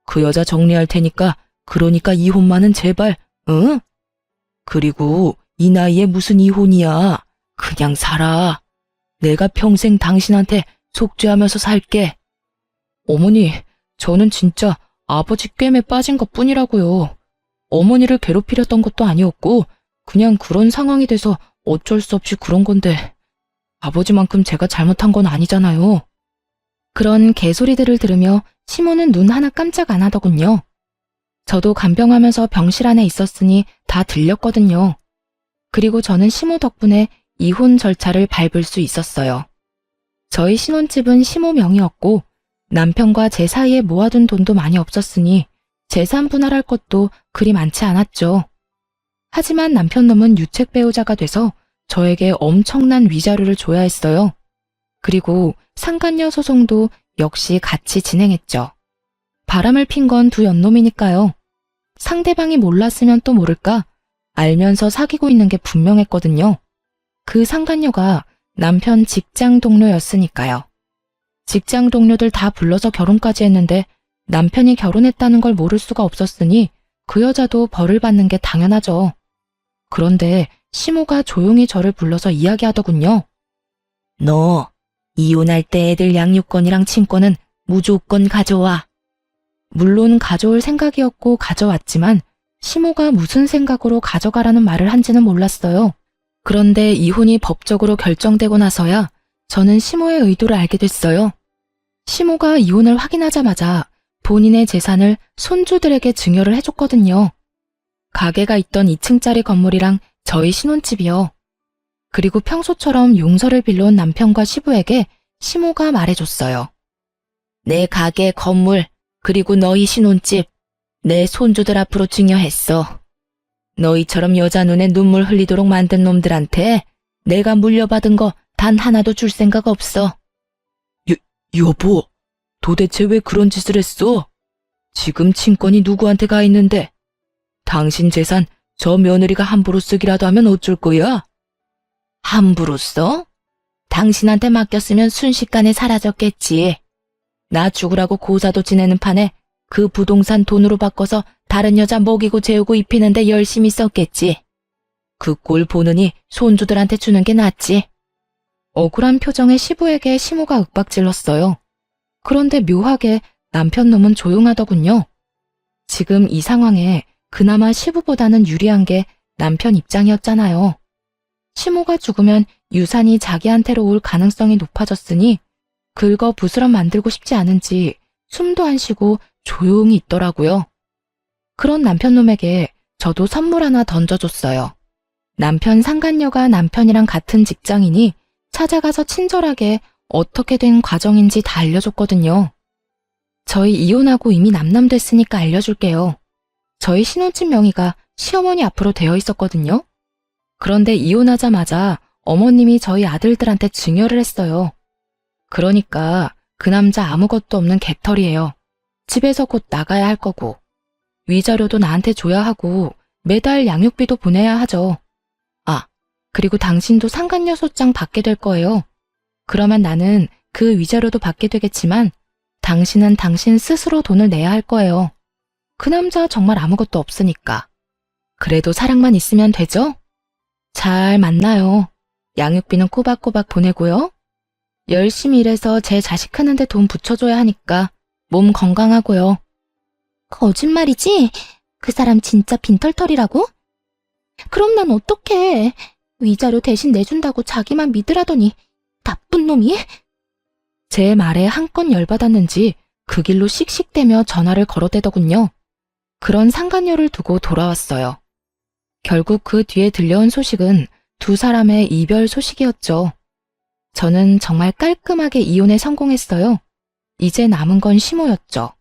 그 여자 정리할 테니까 그러니까 이혼만은 제발, 응? 그리고 이 나이에 무슨 이혼이야. 그냥 살아. 내가 평생 당신한테 속죄하면서 살게. 어머니, 저는 진짜 아버지 꿰매 빠진 것 뿐이라고요. 어머니를 괴롭히려던 것도 아니었고 그냥 그런 상황이 돼서 어쩔 수 없이 그런 건데 아버지만큼 제가 잘못한 건 아니잖아요.
그런 개소리들을 들으며 시모는 눈 하나 깜짝 안 하더군요. 저도 간병하면서 병실 안에 있었으니 다 들렸거든요. 그리고 저는 시모 덕분에 이혼 절차를 밟을 수 있었어요. 저희 신혼집은 시모 명의였고 남편과 제 사이에 모아둔 돈도 많이 없었으니 재산 분할할 것도 그리 많지 않았죠. 하지만 남편놈은 유책 배우자가 돼서 저에게 엄청난 위자료를 줘야 했어요. 그리고 상간녀 소송도 역시 같이 진행했죠. 바람을 핀 건 두 연놈이니까요. 상대방이 몰랐으면 또 모를까 알면서 사귀고 있는 게 분명했거든요. 그 상간녀가 남편 직장 동료였으니까요. 직장 동료들 다 불러서 결혼까지 했는데 남편이 결혼했다는 걸 모를 수가 없었으니 그 여자도 벌을 받는 게 당연하죠. 그런데 시모가 조용히 저를 불러서 이야기하더군요.
너 이혼할 때 애들 양육권이랑 친권은 무조건 가져와.
물론 가져올 생각이었고 가져왔지만 시모가 무슨 생각으로 가져가라는 말을 한지는 몰랐어요. 그런데 이혼이 법적으로 결정되고 나서야 저는 시모의 의도를 알게 됐어요. 시모가 이혼을 확인하자마자 본인의 재산을 손주들에게 증여를 해줬거든요. 가게가 있던 2층짜리 건물이랑 저희 신혼집이요. 그리고 평소처럼 용서를 빌려온 남편과 시부에게 시모가 말해줬어요. 내 가게, 건물, 그리고 너희 신혼집, 내 손주들 앞으로 증여했어. 너희처럼 여자 눈에 눈물 흘리도록 만든 놈들한테 내가 물려받은 거 단 하나도 줄 생각 없어.
여보, 도대체 왜 그런 짓을 했어? 지금 친권이 누구한테 가 있는데? 당신 재산 저 며느리가 함부로 쓰기라도 하면 어쩔 거야?
함부로 써? 당신한테 맡겼으면 순식간에 사라졌겠지. 나 죽으라고 고사도 지내는 판에 그 부동산 돈으로 바꿔서 다른 여자 먹이고 재우고 입히는데 열심히 썼겠지. 그 꼴 보느니 손주들한테 주는 게 낫지. 억울한 표정의 시부에게 시모가 윽박질렀어요. 그런데 묘하게 남편 놈은 조용하더군요. 지금 이 상황에 그나마 시부보다는 유리한 게 남편 입장이었잖아요. 시모가 죽으면 유산이 자기한테로 올 가능성이 높아졌으니 긁어 부스럼 만들고 싶지 않은지 숨도 안 쉬고 조용히 있더라고요. 그런 남편놈에게 저도 선물 하나 던져줬어요. 남편 상간녀가 남편이랑 같은 직장이니 찾아가서 친절하게 어떻게 된 과정인지 다 알려줬거든요. 저희 이혼하고 이미 남남됐으니까 알려줄게요. 저희 신혼집 명의가 시어머니 앞으로 되어 있었거든요. 그런데 이혼하자마자 어머님이 저희 아들들한테 증여를 했어요. 그러니까 그 남자 아무것도 없는 개털이에요. 집에서 곧 나가야 할 거고 위자료도 나한테 줘야 하고 매달 양육비도 보내야 하죠. 아, 그리고 당신도 상간녀 소장 받게 될 거예요. 그러면 나는 그 위자료도 받게 되겠지만 당신은 당신 스스로 돈을 내야 할 거예요. 그 남자 정말 아무것도 없으니까. 그래도 사랑만 있으면 되죠? 잘 만나요. 양육비는 꼬박꼬박 보내고요. 열심히 일해서 제 자식 크는데 돈 붙여줘야 하니까 몸 건강하고요. 거짓말이지? 그 사람 진짜 빈털털이라고? 그럼 난 어떡해. 위자료 대신 내준다고 자기만 믿으라더니 나쁜 놈이? 제 말에 한껏 열받았는지 그 길로 씩씩대며 전화를 걸어대더군요. 그런 상간녀를 두고 돌아왔어요. 결국 그 뒤에 들려온 소식은 두 사람의 이별 소식이었죠. 저는 정말 깔끔하게 이혼에 성공했어요. 이제 남은 건 시모였죠.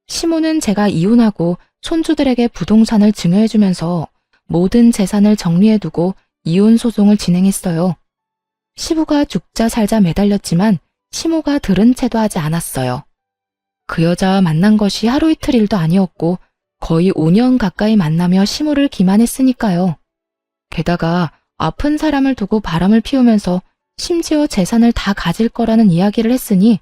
시모는 제가 이혼하고 손주들에게 부동산을 증여해주면서 모든 재산을 정리해두고 이혼 소송을 진행했어요. 시부가 죽자 살자 매달렸지만 시모가 들은 채도 하지 않았어요. 그 여자와 만난 것이 하루 이틀 일도 아니었고 거의 5년 가까이 만나며 시모를 기만했으니까요. 게다가 아픈 사람을 두고 바람을 피우면서 심지어 재산을 다 가질 거라는 이야기를 했으니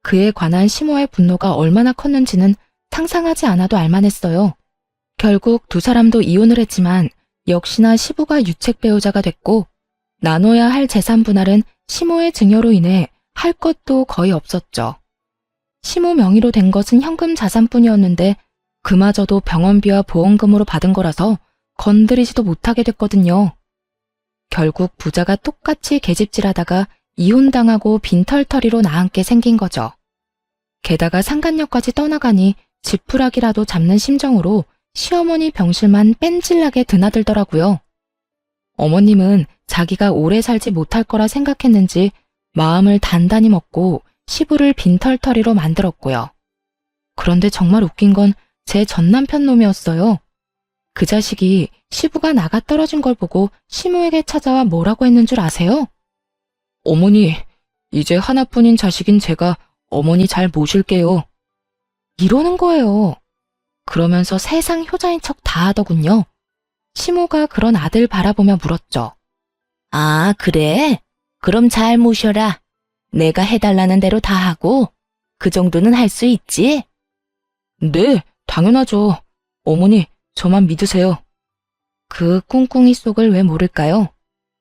그에 관한 시모의 분노가 얼마나 컸는지는 상상하지 않아도 알만했어요. 결국 두 사람도 이혼을 했지만 역시나 시부가 유책 배우자가 됐고 나눠야 할 재산 분할은 시모의 증여로 인해 할 것도 거의 없었죠. 시모 명의로 된 것은 현금 자산뿐이었는데 그마저도 병원비와 보험금으로 받은 거라서 건드리지도 못하게 됐거든요. 결국 부자가 똑같이 계집질하다가 이혼당하고 빈털터리로 나앉게 생긴 거죠. 게다가 상간녀까지 떠나가니 지푸라기라도 잡는 심정으로 시어머니 병실만 뺀질나게 드나들더라고요. 어머님은 자기가 오래 살지 못할 거라 생각했는지 마음을 단단히 먹고 시부를 빈털터리로 만들었고요. 그런데 정말 웃긴 건 제 전남편 놈이었어요. 그 자식이 시부가 나가 떨어진 걸 보고 시모에게 찾아와 뭐라고 했는 줄 아세요?
어머니, 이제 하나뿐인 자식인 제가 어머니 잘 모실게요.
이러는 거예요. 그러면서 세상 효자인 척 다 하더군요. 시모가 그런 아들 바라보며 물었죠. 아, 그래? 그럼 잘 모셔라. 내가 해달라는 대로 다 하고 그 정도는 할 수 있지?
네, 당연하죠. 어머니, 저만 믿으세요.
그 꿍꿍이 속을 왜 모를까요?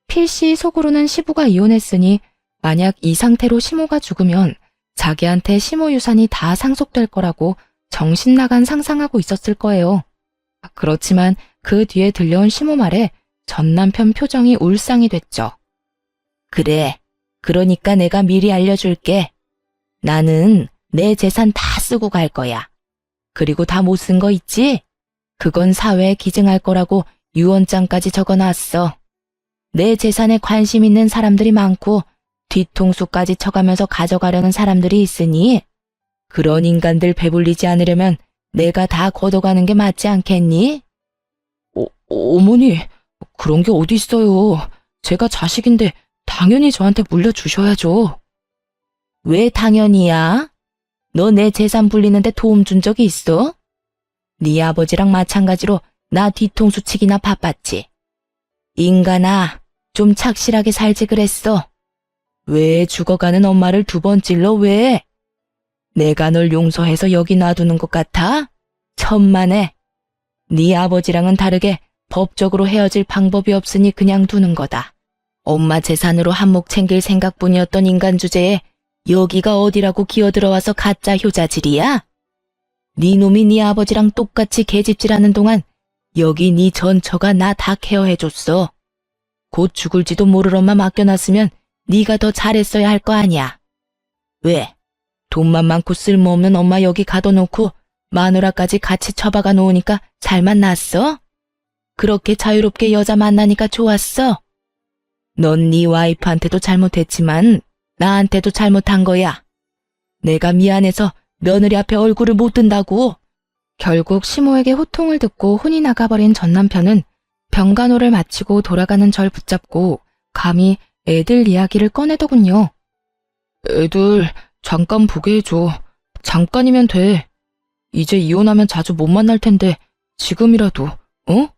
필시 속으로는 시부가 이혼했으니 만약 이 상태로 시모가 죽으면 자기한테 시모 유산이 다 상속될 거라고 정신 나간 상상하고 있었을 거예요. 그렇지만 그 뒤에 들려온 시모 말에 전 남편 표정이 울상이 됐죠. 그래,
그러니까 내가 미리 알려줄게. 나는 내 재산 다 쓰고 갈 거야. 그리고 다 못 쓴 거 있지? 그건 사회에 기증할 거라고 유언장까지 적어놨어. 내 재산에 관심 있는 사람들이 많고 뒤통수까지 쳐가면서 가져가려는 사람들이 있으니 그런 인간들 배불리지 않으려면 내가 다 걷어가는 게 맞지 않겠니? 어머니, 그런 게 어디 있어요. 제가 자식인데 당연히 저한테 물려주셔야죠. 왜 당연히야? 너 내 재산 불리는데 도움 준 적이 있어? 네 아버지랑 마찬가지로 나 뒤통수 치기나 바빴지. 인간아, 좀 착실하게 살지 그랬어. 왜 죽어가는 엄마를 두 번 찔러 왜? 내가 널 용서해서 여기 놔두는 것 같아? 천만에. 네 아버지랑은 다르게 법적으로 헤어질 방법이 없으니 그냥 두는 거다. 엄마 재산으로 한몫 챙길 생각뿐이었던 인간 주제에 여기가 어디라고 기어들어와서 가짜 효자질이야? 네 놈이 네 아버지랑 똑같이 계집질하는 동안 여기 네 전처가 나 다 케어해줬어. 곧 죽을지도 모를 엄마 맡겨놨으면 네가 더 잘했어야 할 거 아니야. 왜? 돈만 많고 쓸모없는 엄마 여기 가둬놓고 마누라까지 같이 처박아 놓으니까 잘만 났어? 그렇게 자유롭게 여자 만나니까 좋았어? 넌 네 와이프한테도 잘못했지만 나한테도 잘못한 거야. 내가 미안해서 며느리 앞에 얼굴을 못 든다고.
결국 시모에게 호통을 듣고 혼이 나가버린 전 남편은 병간호를 마치고 돌아가는 절 붙잡고 감히 애들 이야기를 꺼내더군요.
애들 잠깐 보게 해줘. 잠깐이면 돼. 이제 이혼하면 자주 못 만날 텐데 지금이라도, 어?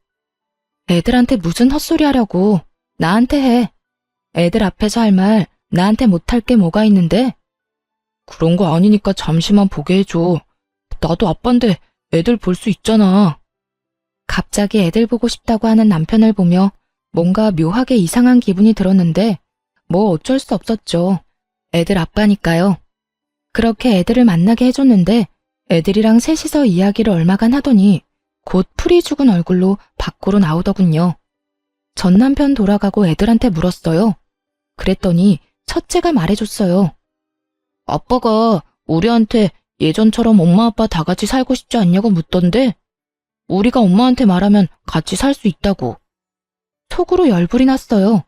애들한테 무슨 헛소리 하려고. 나한테 해. 애들 앞에서 할 말 나한테 못할 게 뭐가 있는데?
그런 거 아니니까 잠시만 보게 해줘. 나도 아빠인데 애들 볼 수 있잖아.
갑자기 애들 보고 싶다고 하는 남편을 보며 뭔가 묘하게 이상한 기분이 들었는데 뭐 어쩔 수 없었죠. 애들 아빠니까요. 그렇게 애들을 만나게 해줬는데 애들이랑 셋이서 이야기를 얼마간 하더니 곧 풀이 죽은 얼굴로 밖으로 나오더군요. 전 남편 돌아가고 애들한테 물었어요. 그랬더니 첫째가 말해줬어요.
아빠가 우리한테 예전처럼 엄마 아빠 다 같이 살고 싶지 않냐고 묻던데 우리가 엄마한테 말하면 같이 살 수 있다고.
속으로 열불이 났어요.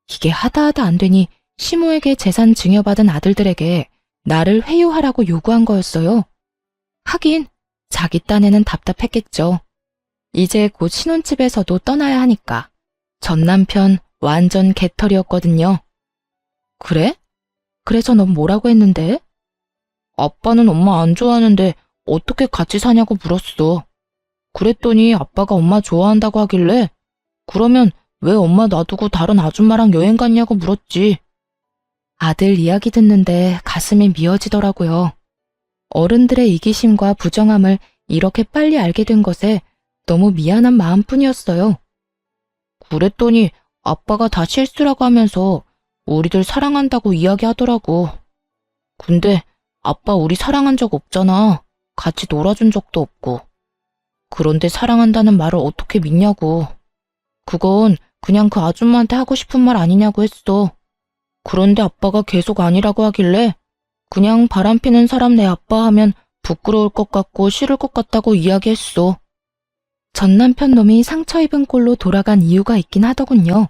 이게 하다 안 되니 시모에게 재산 증여받은 아들들에게 나를 회유하라고 요구한 거였어요. 하긴 자기 딴에는 답답했겠죠. 이제 곧 신혼집에서도 떠나야 하니까. 전 남편 완전 개털이었거든요. 그래? 그래서 넌 뭐라고 했는데?
아빠는 엄마 안 좋아하는데 어떻게 같이 사냐고 물었어. 그랬더니 아빠가 엄마 좋아한다고 하길래 그러면 왜 엄마 놔두고 다른 아줌마랑 여행 갔냐고 물었지.
아들 이야기 듣는데 가슴이 미어지더라고요. 어른들의 이기심과 부정함을 이렇게 빨리 알게 된 것에 너무 미안한 마음뿐이었어요.
그랬더니 아빠가 다 실수라고 하면서 우리들 사랑한다고 이야기하더라고. 근데 아빠 우리 사랑한 적 없잖아. 같이 놀아준 적도 없고. 그런데 사랑한다는 말을 어떻게 믿냐고. 그건 그냥 그 아줌마한테 하고 싶은 말 아니냐고 했어. 그런데 아빠가 계속 아니라고 하길래 그냥 바람피는 사람 내 아빠 하면 부끄러울 것 같고 싫을 것 같다고 이야기했어.
전 남편 놈이 상처 입은 꼴로 돌아간 이유가 있긴 하더군요.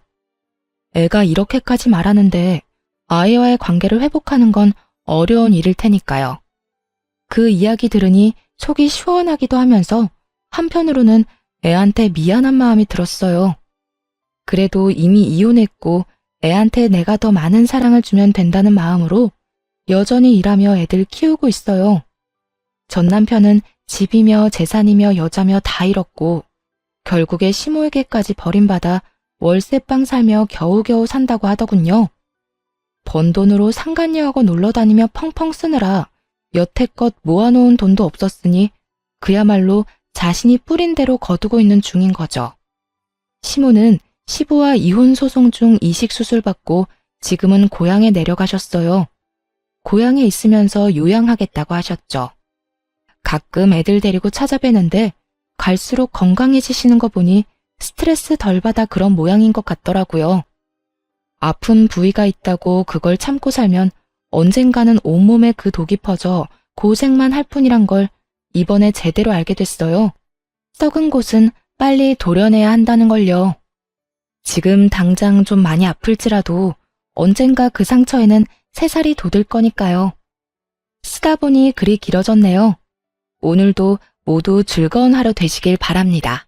애가 이렇게까지 말하는데 아이와의 관계를 회복하는 건 어려운 일일 테니까요. 그 이야기 들으니 속이 시원하기도 하면서 한편으로는 애한테 미안한 마음이 들었어요. 그래도 이미 이혼했고 애한테 내가 더 많은 사랑을 주면 된다는 마음으로 여전히 일하며 애들 키우고 있어요. 전 남편은 집이며 재산이며 여자며 다 잃었고 결국에 시모에게까지 버림받아 월세방 살며 겨우겨우 산다고 하더군요. 번 돈으로 상간녀하고 놀러다니며 펑펑 쓰느라 여태껏 모아놓은 돈도 없었으니 그야말로 자신이 뿌린 대로 거두고 있는 중인 거죠. 시모는 시부와 이혼 소송 중 이식 수술 받고 지금은 고향에 내려가셨어요. 고향에 있으면서 요양하겠다고 하셨죠. 가끔 애들 데리고 찾아뵈는데 갈수록 건강해지시는 거 보니 스트레스 덜 받아 그런 모양인 것 같더라고요. 아픈 부위가 있다고 그걸 참고 살면 언젠가는 온몸에 그 독이 퍼져 고생만 할 뿐이란 걸 이번에 제대로 알게 됐어요. 썩은 곳은 빨리 도려내야 한다는 걸요. 지금 당장 좀 많이 아플지라도 언젠가 그 상처에는 새살이 돋을 거니까요. 쓰다 보니 글이 길어졌네요. 오늘도 모두 즐거운 하루 되시길 바랍니다.